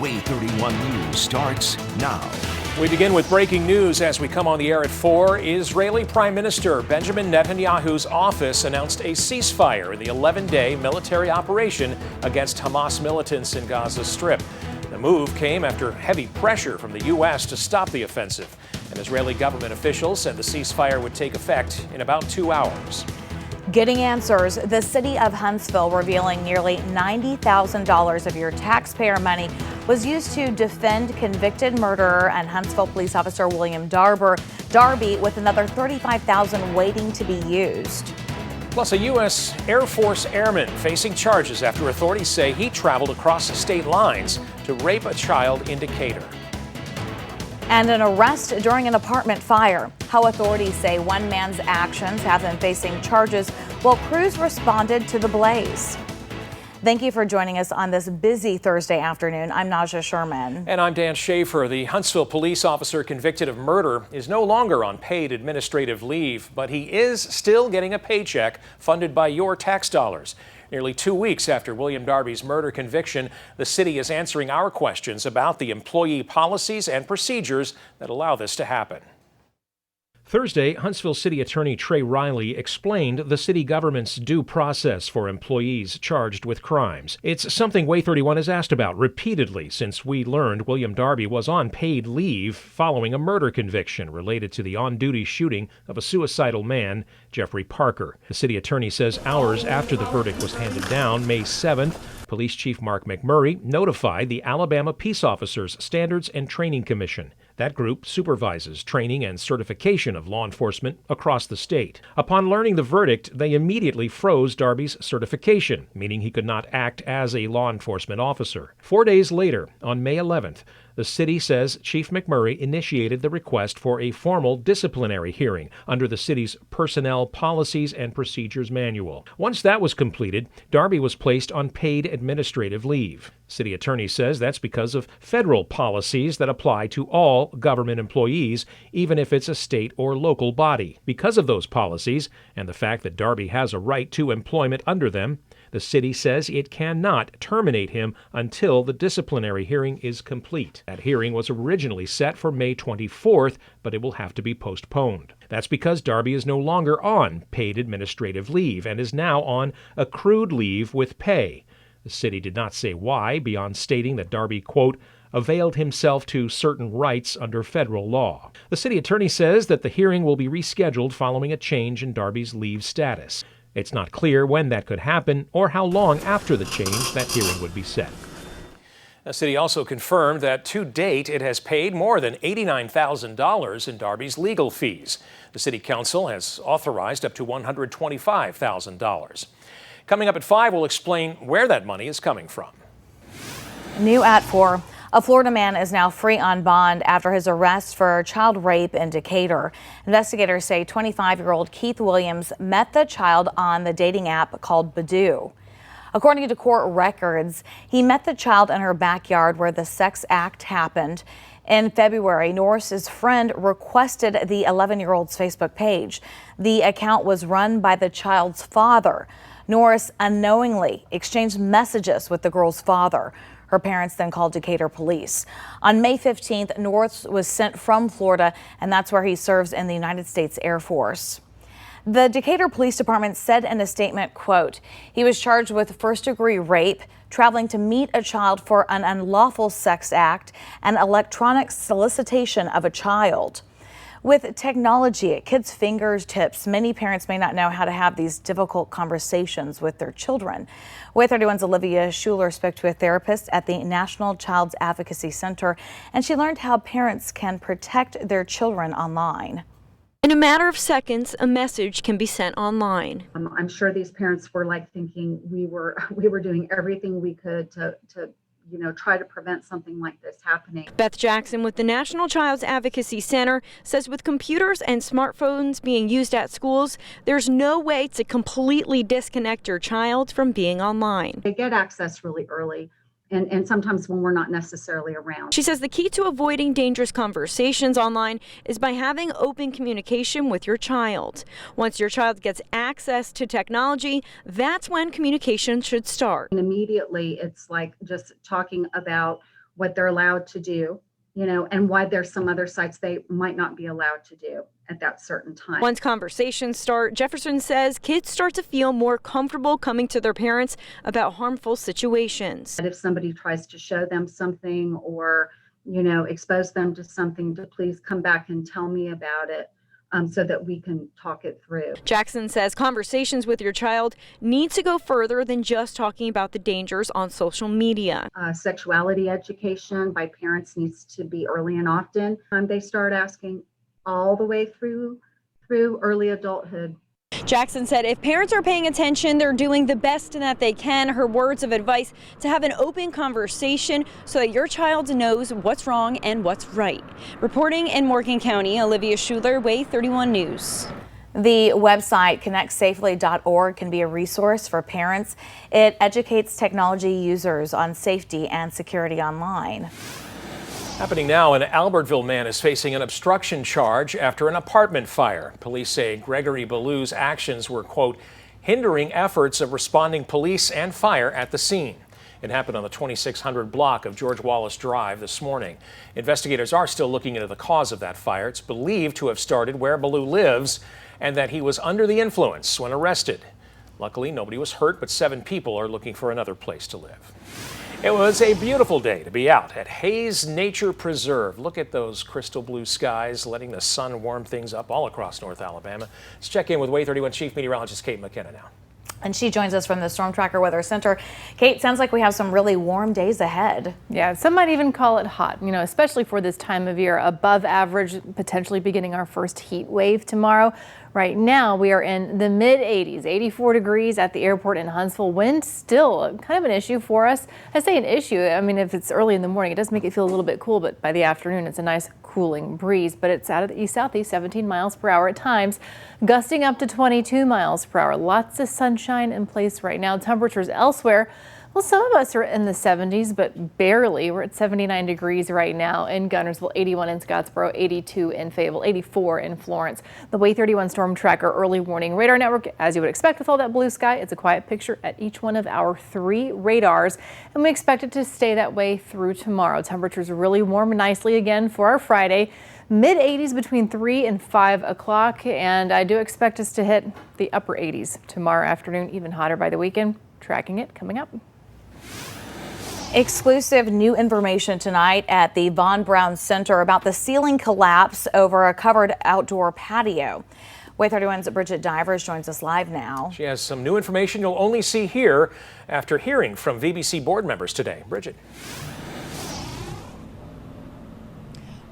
WAAY 31 News starts now. We begin with breaking news as we come on the air at 4. Israeli Prime Minister Benjamin Netanyahu's office announced a ceasefire in the 11-day military operation against Hamas militants in Gaza Strip. The move came after heavy pressure from the U.S. to stop the offensive. And Israeli government officials said the ceasefire would take effect in about 2 hours. Getting answers, the city of Huntsville revealing nearly $90,000 of your taxpayer money was used to defend convicted murderer and Huntsville police officer William Darby, with another $35,000 waiting to be used. Plus, a U.S. Air Force airman facing charges after authorities say he traveled across state lines to rape a child in Decatur. And an arrest during an apartment fire. How authorities say one man's actions have him facing charges while crews responded to the blaze. Thank you for joining us on this busy Thursday afternoon. I'm Naja Sherman. And I'm Dan Schaefer. The Huntsville police officer convicted of murder is no longer on paid administrative leave, but he is still getting a paycheck funded by your tax dollars. Nearly 2 weeks after William Darby's murder conviction, the city is answering our questions about the employee policies and procedures that allow this to happen. Thursday, Huntsville City Attorney Trey Riley explained the city government's due process for employees charged with crimes. It's something WAAY 31 has asked about repeatedly since we learned William Darby was on paid leave following a murder conviction related to the on-duty shooting of a suicidal man, Jeffrey Parker. The city attorney says hours after the verdict was handed down, May 7th, Police Chief Mark McMurray notified the Alabama Peace Officers Standards and Training Commission. That group supervises training and certification of law enforcement across the state. Upon learning the verdict, they immediately froze Darby's certification, meaning he could not act as a law enforcement officer. 4 days later, on May 11th, the city says Chief McMurray initiated the request for a formal disciplinary hearing under the city's Personnel Policies and Procedures Manual. Once that was completed, Darby was placed on paid administrative leave. City attorney says that's because of federal policies that apply to all government employees, even if it's a state or local body. Because of those policies and the fact that Darby has a right to employment under them, the city says it cannot terminate him until the disciplinary hearing is complete. That hearing was originally set for May 24th, but it will have to be postponed. That's because Darby is no longer on paid administrative leave and is now on accrued leave with pay. The city did not say why, beyond stating that Darby, quote, availed himself to certain rights under federal law. The city attorney says that the hearing will be rescheduled following a change in Darby's leave status. It's not clear when that could happen or how long after the change that hearing would be set. The city also confirmed that to date it has paid more than $89,000 in Darby's legal fees. The city council has authorized up to $125,000. Coming up at 5, we'll explain where that money is coming from. New at 4. A Florida man is now free on bond after his arrest for child rape in Decatur. Investigators say 25-year-old Keith Williams met the child on the dating app called Badoo. According to court records, he met the child in her backyard where the sex act happened. In February, Norris's friend requested the 11-year-old's Facebook page. The account was run by the child's father. Norris unknowingly exchanged messages with the girl's father. Her parents then called Decatur police. On May 15th, Norris was sent from Florida, and that's where he serves in the United States Air Force. The Decatur Police Department said in a statement, quote, he was charged with first-degree rape, traveling to meet a child for an unlawful sex act, and electronic solicitation of a child. With technology at kids' fingertips, many parents may not know how to have these difficult conversations with their children. WAAY 31's Olivia Schuler spoke to a therapist at the National Child Advocacy Center, and she learned how parents can protect their children online. In a matter of seconds, a message can be sent online. I'm sure these parents were like thinking we were doing everything we could to try to prevent something like this happening. Beth Jackson with the National Child Advocacy Center says with computers and smartphones being used at schools, there's no way to completely disconnect your child from being online. They get access really early. And sometimes when we're not necessarily around. She says the key to avoiding dangerous conversations online is by having open communication with your child. Once your child gets access to technology, that's when communication should start. And immediately it's like just talking about what they're allowed to do, and why there's some other sites they might not be allowed to do at that certain time. Once conversations start, Jefferson says kids start to feel more comfortable coming to their parents about harmful situations. If somebody tries to show them something or, expose them to something, to please come back and tell me about it. So that we can talk it through. Jackson says conversations with your child need to go further than just talking about the dangers on social media. Sexuality education by parents needs to be early and often. They start asking all the way through early adulthood. Jackson said if parents are paying attention, they're doing the best that they can. Her words of advice: to have an open conversation so that your child knows what's wrong and what's right. Reporting in Morgan County, Olivia Schuler, Way 31 News. The website connectsafely.org can be a resource for parents. It educates technology users on safety and security online. Happening now, an Albertville man is facing an obstruction charge after an apartment fire. Police say Gregory Ballou's actions were, quote, hindering efforts of responding police and fire at the scene. It happened on the 2600 block of George Wallace Drive this morning. Investigators are still looking into the cause of that fire. It's believed to have started where Ballou lives and that he was under the influence when arrested. Luckily, nobody was hurt, but 7 people are looking for another place to live. It was a beautiful day to be out at Hayes Nature Preserve. Look at those crystal blue skies, letting the sun warm things up all across North Alabama. Let's check in with Way 31 Chief Meteorologist Kate McKenna now. And she joins us from the Storm Tracker Weather Center. Kate, sounds like we have some really warm days ahead. Yeah, some might even call it hot, especially for this time of year. Above average, potentially beginning our first heat wave tomorrow. Right now, we are in the mid-80s, 84 degrees at the airport in Huntsville. Wind still kind of an issue for us. I say an issue, if it's early in the morning, it does make it feel a little bit cool, but by the afternoon, it's a nice cooling breeze. But it's out of the east-southeast, 17 miles per hour at times, gusting up to 22 miles per hour. Lots of sunshine in place right now. Temperatures elsewhere, well, some of us are in the 70s, but barely. We're at 79 degrees right now in Guntersville, 81 in Scottsboro, 82 in Fayetteville, 84 in Florence. The Way 31 Storm Tracker early warning radar network, as you would expect with all that blue sky, it's a quiet picture at each one of our 3 radars, and we expect it to stay that way through tomorrow. Temperatures really warm nicely again for our Friday. Mid-80s between 3 and 5 o'clock, and I do expect us to hit the upper 80s tomorrow afternoon, even hotter by the weekend. Tracking it coming up. Exclusive new information tonight at the Von Braun Center about the ceiling collapse over a covered outdoor patio. Way 31's Bridget Divers joins us live now. She has some new information you'll only see here after hearing from VBC board members today. Bridget.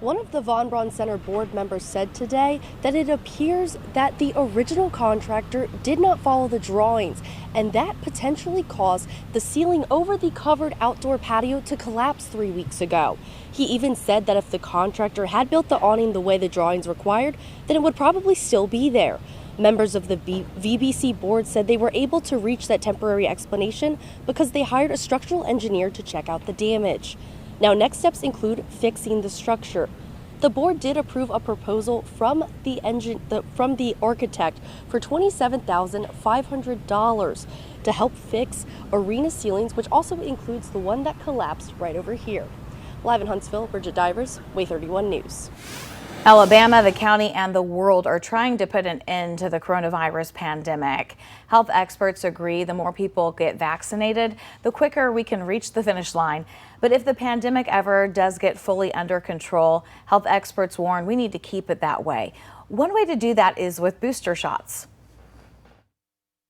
One of the Von Braun Center board members said today that it appears that the original contractor did not follow the drawings, and that potentially caused the ceiling over the covered outdoor patio to collapse 3 weeks ago. He even said that if the contractor had built the awning the way the drawings required, then it would probably still be there. Members of the VBC board said they were able to reach that temporary explanation because they hired a structural engineer to check out the damage. Now, next steps include fixing the structure. The board did approve a proposal from the architect for $27,500 to help fix arena ceilings, which also includes the one that collapsed right over here. Live in Huntsville, Bridget Divers, Way 31 News. Alabama, the county, and the world are trying to put an end to the coronavirus pandemic. Health experts agree the more people get vaccinated, the quicker we can reach the finish line. But if the pandemic ever does get fully under control, health experts warn we need to keep it that way. One way to do that is with booster shots.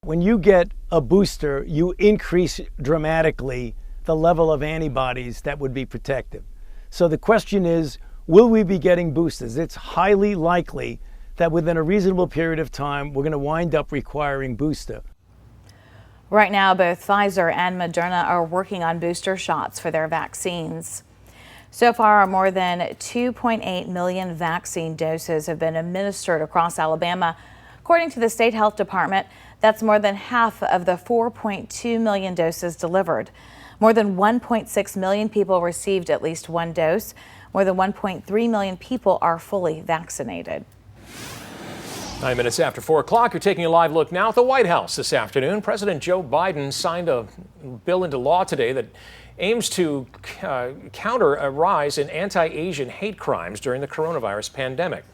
When you get a booster, you increase dramatically the level of antibodies that would be protective. So the question is, will we be getting boosters? It's highly likely that within a reasonable period of time, we're going to wind up requiring booster. Right now, both Pfizer and Moderna are working on booster shots for their vaccines. So far, more than 2.8 million vaccine doses have been administered across Alabama. According to the state health department, that's more than half of the 4.2 million doses delivered. More than 1.6 million people received at least one dose. More than 1.3 million people are fully vaccinated. 9 minutes after 4 o'clock, you're taking a live look now at the White House this afternoon. President Joe Biden signed a bill into law today that aims to counter a rise in anti-Asian hate crimes during the coronavirus pandemic.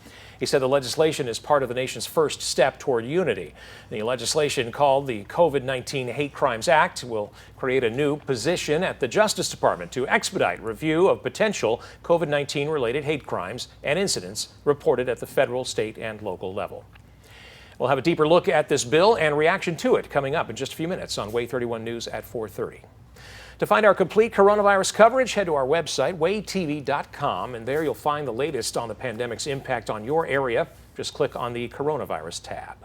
He said the legislation is part of the nation's first step toward unity. The legislation, called the COVID-19 Hate Crimes Act, will create a new position at the Justice Department to expedite review of potential COVID-19 related hate crimes and incidents reported at the federal, state, and local level. We'll have a deeper look at this bill and reaction to it coming up in just a few minutes on WAAY 31 News at 4:30. To find our complete coronavirus coverage, head to our website, waaytv.com, and there you'll find the latest on the pandemic's impact on your area. Just click on the coronavirus tab.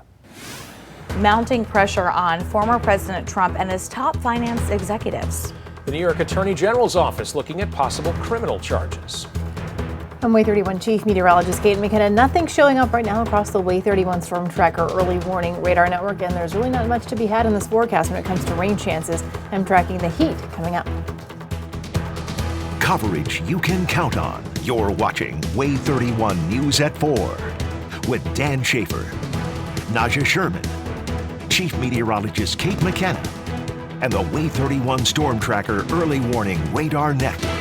Mounting pressure on former President Trump and his top finance executives. The New York Attorney General's office looking at possible criminal charges. I'm WAAY 31 Chief Meteorologist Kate McKenna. Nothing showing up right now across the WAAY 31 Storm Tracker early warning radar network, and there's really not much to be had in this forecast when it comes to rain chances. I'm tracking the heat coming up. Coverage you can count on. You're watching WAAY 31 News at 4 with Dan Schaefer, Naja Sherman, Chief Meteorologist Kate McKenna, and the WAAY 31 Storm Tracker early warning radar network.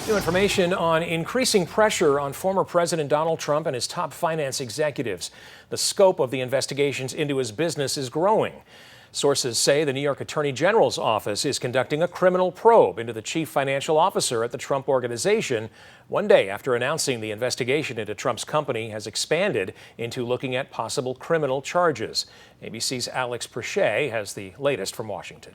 New information on increasing pressure on former President Donald Trump and his top finance executives. The scope of the investigations into his business is growing. Sources say the New York Attorney General's office is conducting a criminal probe into the chief financial officer at the Trump Organization, one day after announcing the investigation into Trump's company has expanded into looking at possible criminal charges. ABC's Alex Perche has the latest from Washington.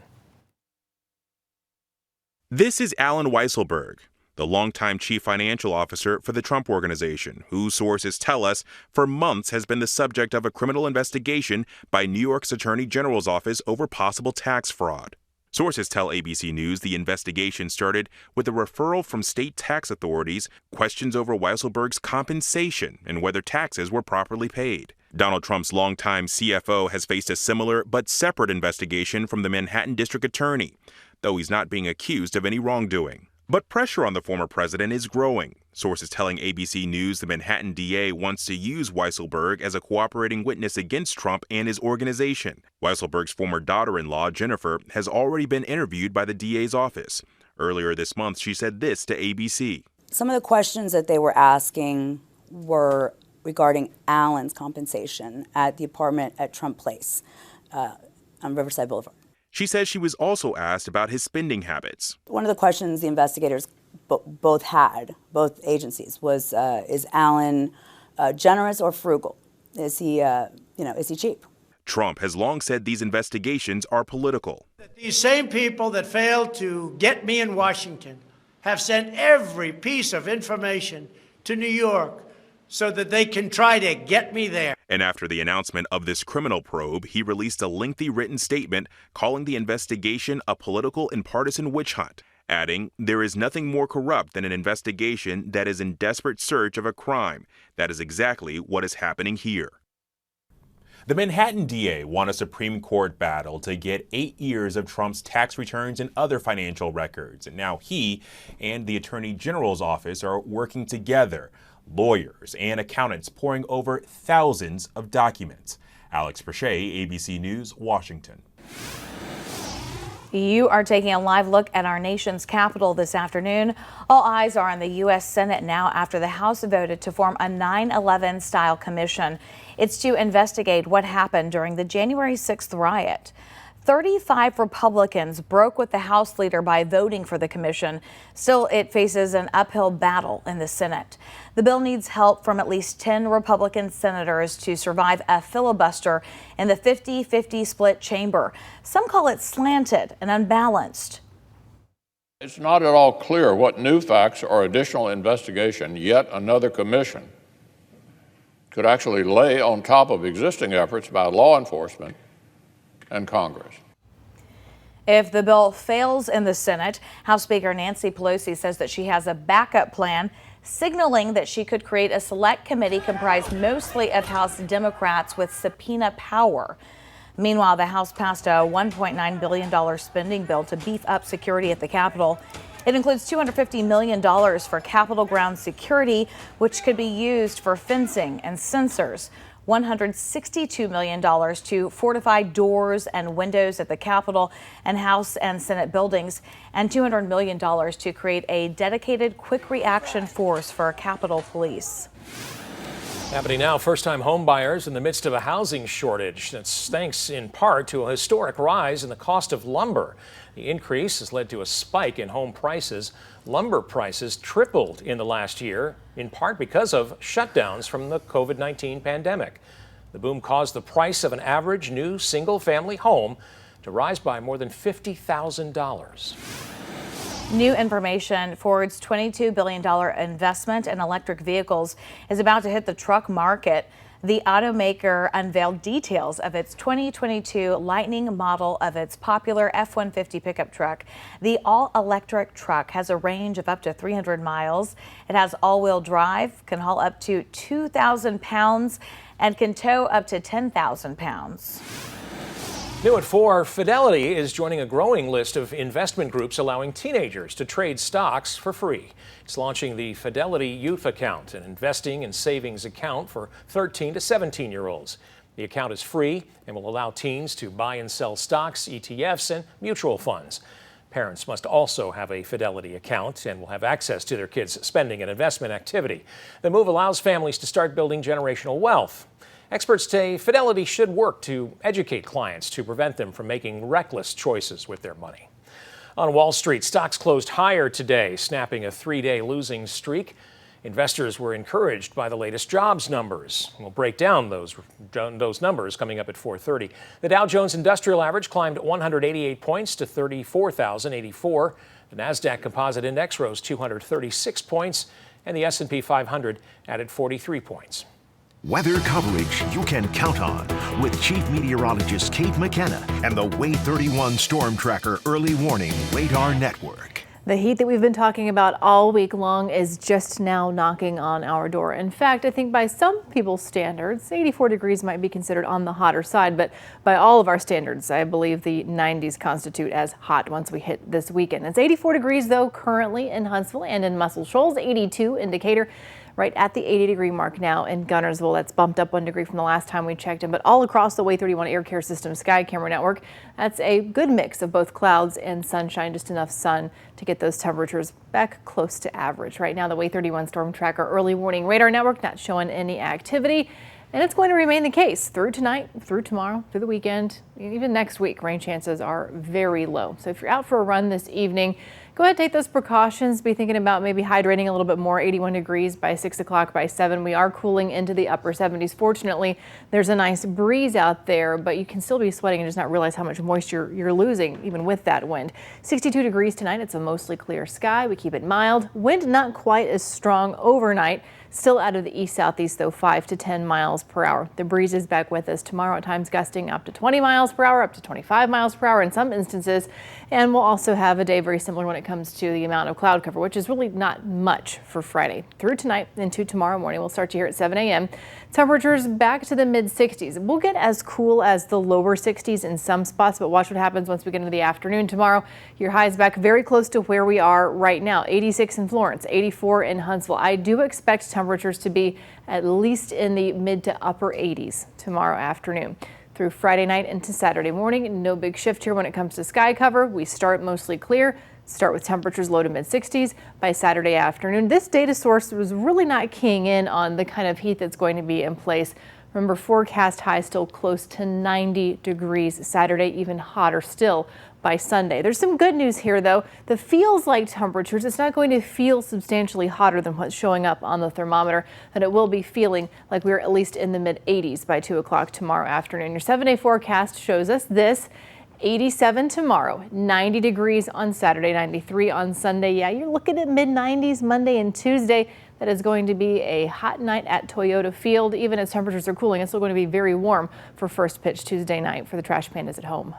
This is Alan Weisselberg, the longtime chief financial officer for the Trump Organization, who sources tell us for months has been the subject of a criminal investigation by New York's Attorney General's office over possible tax fraud. Sources tell ABC News the investigation started with a referral from state tax authorities, questions over Weisselberg's compensation and whether taxes were properly paid. Donald Trump's longtime CFO has faced a similar but separate investigation from the Manhattan District Attorney, though he's not being accused of any wrongdoing. But pressure on the former president is growing. Sources telling ABC News the Manhattan DA wants to use Weisselberg as a cooperating witness against Trump and his organization. Weisselberg's former daughter-in-law, Jennifer, has already been interviewed by the DA's office. Earlier this month, she said this to ABC. Some of the questions that they were asking were regarding Alan's compensation at the apartment at Trump Place on Riverside Boulevard. She says she was also asked about his spending habits. One of the questions the investigators both agencies, was is Alan generous or frugal? Is he cheap? Trump has long said these investigations are political. These same people that failed to get me in Washington have sent every piece of information to New York so that they can try to get me there. And after the announcement of this criminal probe, he released a lengthy written statement calling the investigation a political and partisan witch hunt, adding, "There is nothing more corrupt than an investigation that is in desperate search of a crime. That is exactly what is happening here." The Manhattan DA won a Supreme Court battle to get 8 years of Trump's tax returns and other financial records. And now he and the Attorney General's office are working together. Lawyers and accountants poring over thousands of documents. Alex Perche, ABC News, Washington. You are taking a live look at our nation's capital this afternoon. All eyes are on the U.S. Senate now after the House voted to form a 9/11 style commission. It's to investigate what happened during the January 6th riot. 35 Republicans broke with the House leader by voting for the commission. Still, it faces an uphill battle in the Senate. The bill needs help from at least 10 Republican senators to survive a filibuster in the 50-50 split chamber. Some call it slanted and unbalanced. It's not at all clear what new facts or additional investigation yet another commission could actually lay on top of existing efforts by law enforcement and Congress. If the bill fails in the Senate, House Speaker Nancy Pelosi says that she has a backup plan, signaling that she could create a select committee comprised mostly of House Democrats with subpoena power. Meanwhile, the House passed a $1.9 billion spending bill to beef up security at the Capitol. It includes $250 million for Capitol ground security, which could be used for fencing and sensors. $162 million to fortify doors and windows at the Capitol and House and Senate buildings, and $200 million to create a dedicated quick reaction force for Capitol Police. Happening now, first-time home buyers in the midst of a housing shortage. That's thanks in part to a historic rise in the cost of lumber. The increase has led to a spike in home prices. Lumber prices tripled in the last year, in part because of shutdowns from the COVID-19 pandemic. The boom caused the price of an average new single-family home to rise by more than $50,000. New information: Ford's $22 billion investment in electric vehicles is about to hit the truck market. The automaker unveiled details of its 2022 Lightning model of its popular F-150 pickup truck. The all-electric truck has a range of up to 300 miles. It has all-wheel drive, can haul up to 2,000 pounds, and can tow up to 10,000 pounds. New at 4, Fidelity is joining a growing list of investment groups allowing teenagers to trade stocks for free. It's launching the Fidelity Youth Account, an investing and savings account for 13 to 17-year-olds. The account is free and will allow teens to buy and sell stocks, ETFs, and mutual funds. Parents must also have a Fidelity account and will have access to their kids' spending and investment activity. The move allows families to start building generational wealth. Experts say Fidelity should work to educate clients to prevent them from making reckless choices with their money. On Wall Street, stocks closed higher today, snapping a 3-day losing streak. Investors were encouraged by the latest jobs numbers. We'll break down those numbers coming up at 4:30. The Dow Jones Industrial Average climbed 188 points to 34,084. The NASDAQ Composite Index rose 236 points, and the S&P 500 added 43 points. Weather coverage you can count on with Chief Meteorologist Kate McKenna and the Wave 31 Storm Tracker Early Warning Radar Network. The heat that we've been talking about all week long is just now knocking on our door. In fact, I think by some people's standards, 84 degrees might be considered on the hotter side, but by all of our standards, I believe the 90s constitute as hot once we hit this weekend. It's 84 degrees though currently in Huntsville and in Muscle Shoals, 82 in Decatur. Right at the 80-degree mark now in Guntersville. That's bumped up 1 degree from the last time we checked in, but all across the Wave 31 Air Care System Sky Camera Network, that's a good mix of both clouds and sunshine, just enough sun to get those temperatures back close to average. Right now, the Wave 31 Storm Tracker Early Warning Radar Network not showing any activity, and it's going to remain the case through tonight, through tomorrow, through the weekend, even next week. Rain chances are very low. So if you're out for a run this evening, go ahead and take those precautions. Be thinking about maybe hydrating a little bit more. 81 degrees by 6 o'clock, by 7. We are cooling into the upper 70s. Fortunately, there's a nice breeze out there, but you can still be sweating and just not realize how much moisture you're losing, even with that wind. 62 degrees tonight. It's a mostly clear sky. We keep it mild. Wind not quite as strong overnight. Still out of the east-southeast, though, 5 to 10 miles per hour. The breeze is back with us tomorrow, at times gusting up to 20 miles per hour, up to 25 miles per hour in some instances. And we'll also have a day very similar when it comes to the amount of cloud cover, which is really not much for Friday. Through tonight into tomorrow morning, we'll start to hear at 7 a.m. Temperatures back to the mid-60s. We'll get as cool as the lower 60s in some spots, but watch what happens once we get into the afternoon tomorrow. Your highs back very close to where we are right now. 86 in Florence, 84 in Huntsville. I do expect temperatures to be at least in the mid to upper 80s tomorrow afternoon. Through Friday night into Saturday morning, no big shift here when it comes to sky cover. We start mostly clear. Start with temperatures low to mid 60s by Saturday afternoon. This data source was really not keying in on the kind of heat that's going to be in place. Remember, forecast high still close to 90 degrees Saturday, even hotter still by Sunday. There's some good news here, though. The feels like temperatures, it's not going to feel substantially hotter than what's showing up on the thermometer, but it will be feeling like we're at least in the mid 80s by 2 o'clock tomorrow afternoon. Your 7-day forecast shows us this. 87 tomorrow, 90 degrees on Saturday, 93 on Sunday. Yeah, you're looking at mid 90s Monday and Tuesday. That is going to be a hot night at Toyota Field. Even as temperatures are cooling, it's still going to be very warm for first pitch Tuesday night for the Trash Pandas at home.